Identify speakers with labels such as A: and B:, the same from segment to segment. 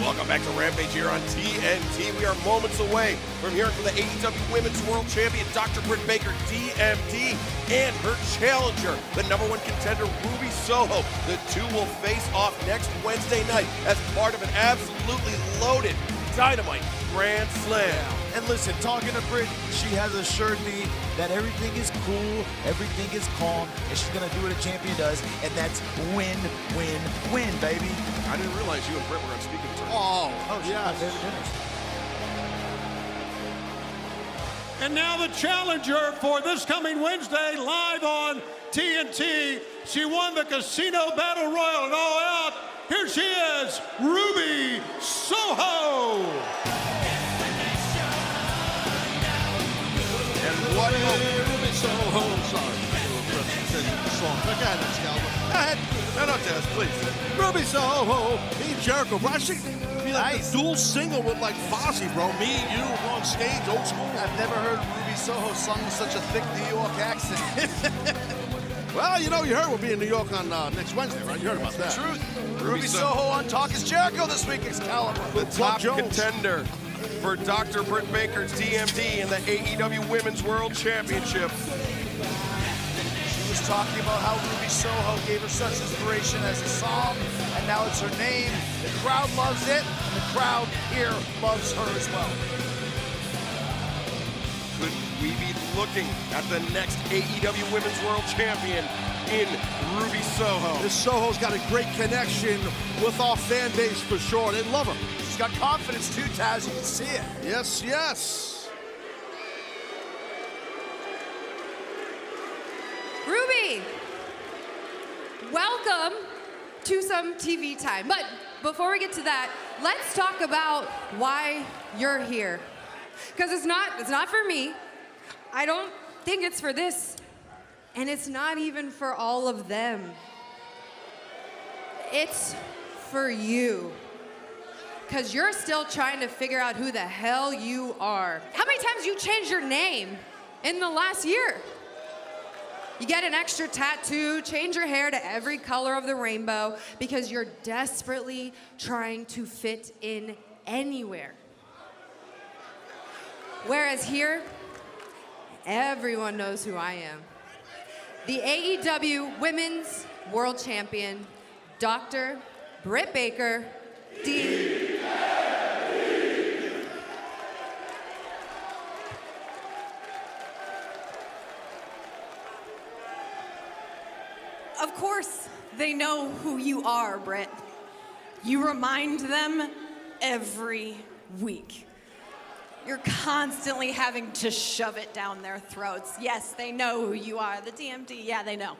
A: Welcome back to Rampage here on TNT. We are moments away from hearing from the AEW Women's World Champion, Dr. Britt Baker, DMD, and her challenger, the #1 contender, Ruby Soho. The two will face off next Wednesday night as part of an absolutely loaded Dynamite Grand Slam.
B: Yeah. And listen, talking to Britt, she has assured me that everything is cool, everything is calm, and she's gonna do what a champion does, and that's win, win, win, baby.
A: I didn't realize you and Britt were on speaking terms.
B: Oh, yeah, David Dennis.
C: And now the challenger for this coming Wednesday, live on TNT. She won the Casino Battle Royal and All Out. Here she is, Ruby Soho.
D: And what Ruby Soho, sorry. Go ahead.
A: No, Dennis, please.
D: Ruby Soho, me and Jericho, bro. I should be like a dual single with like Fozzy, bro. Me and you on stage, old school.
B: I've never heard Ruby Soho sung with such a thick New York accent.
D: Well, you know, you heard we'll be in New York on next Wednesday, right? You heard about that.
B: Truth. Ruby Soho on Talk is Jericho this week. Excalibur.
A: The top contender for Dr. Britt Baker's DMD in the AEW Women's World Championship.
B: She was talking about how Ruby Soho gave her such inspiration as a song, and now it's her name. The crowd loves it, and the crowd here loves her as well.
A: Could we be looking at the next AEW Women's World Champion in Ruby Soho?
D: This Soho's got a great connection with our fan base for sure. They love her.
B: She's got confidence too, Taz. You can see it.
D: Yes, yes.
E: Ruby, welcome to some TV time. But before we get to that, let's talk about why you're here. Because it's not for me. I don't think it's for this. And it's not even for all of them. It's for you. Because you're still trying to figure out who the hell you are. How many times you changed your name in the last year? You get an extra tattoo, change your hair to every color of the rainbow because you're desperately trying to fit in anywhere. Whereas here, everyone knows who I am. The AEW Women's World Champion, Dr. Britt Baker, D.
F: Of course, they know who you are, Britt. You remind them every week. You're constantly having to shove it down their throats. Yes, they know who you are. The DMD, yeah, they know.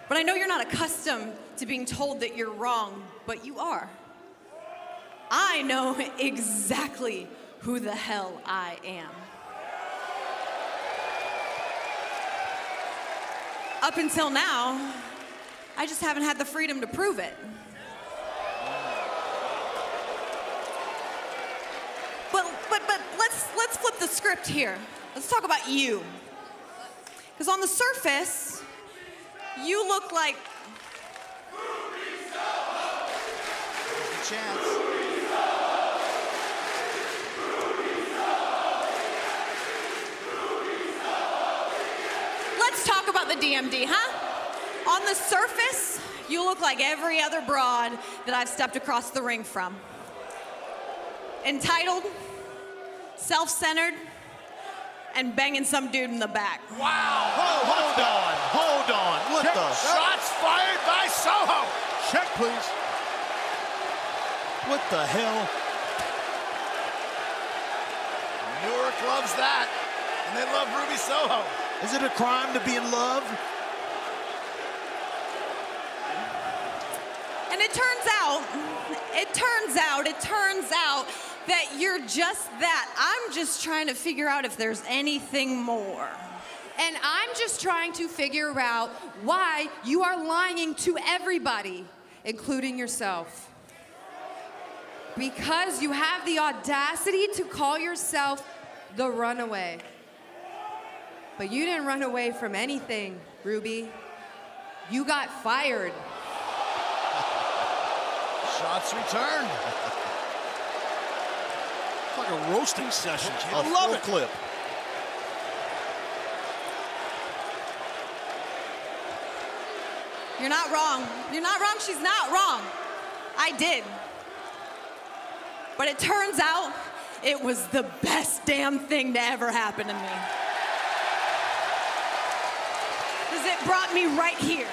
F: But I know you're not accustomed to being told that you're wrong, but you are. I know exactly who the hell I am. Up until now, I just haven't had the freedom to prove it. But let's flip the script here. Let's talk about you. Because on the surface, you look like
B: Chance.
F: Let's talk about the DMD, huh? On the surface, you look like every other broad that I've stepped across the ring from. Entitled, self-centered, and banging some dude in the back.
B: Wow. Hold on. What the? Shots fired by Soho.
D: Check, please.
B: What the hell? Newark loves that. And they love Ruby Soho. Is it a crime to be in love?
F: And it turns out that you're just that. I'm just trying to figure out if there's anything more.
E: And I'm just trying to figure out why you are lying to everybody, including yourself. Because you have the audacity to call yourself the runaway. But you didn't run away from anything, Ruby. You got fired.
B: Shots returned.
D: It's like a roasting session.
A: I love it. Clip.
F: You're not wrong. You're not wrong. She's not wrong. I did. But it turns out it was the best damn thing to ever happen to me. Because it brought me right here.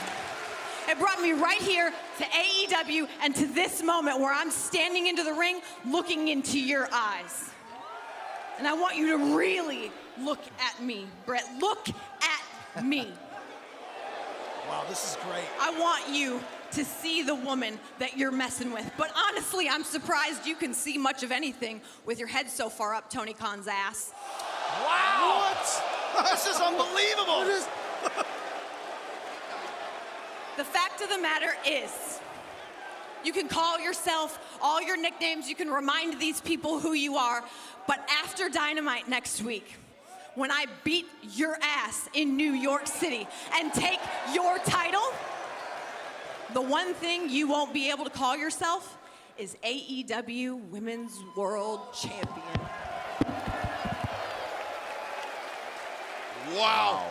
F: It brought me right here to AEW and to this moment where I'm standing into the ring looking into your eyes. And I want you to really look at me, Britt. Look at me.
B: Wow, this is great.
F: I want you to see the woman that you're messing with. But honestly, I'm surprised you can see much of anything with your head so far up Tony Khan's ass.
B: Wow! What? This is unbelievable.
F: The fact of the matter is, you can call yourself all your nicknames, you can remind these people who you are, but after Dynamite next week, when I beat your ass in New York City and take your title, the one thing you won't be able to call yourself is AEW Women's World Champion.
A: Wow.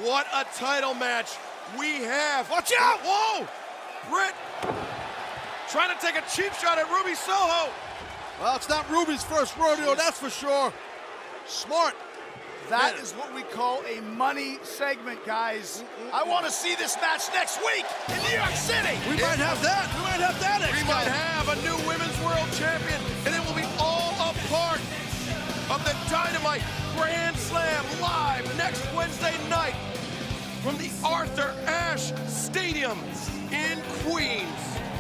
A: What a title match we have. Watch out! Whoa! Britt trying to take a cheap shot at Ruby Soho.
D: Well, it's not Ruby's first rodeo, that's for sure. Smart.
B: That is what we call a money segment, guys. I want to see this match next week in New York City.
D: We might have that. We might have that.
A: We might have a new Women's World Champion, and it will be all a part of the Dynamite Grand Slam live next Wednesday night from the Arthur Ashe Stadium in Queens.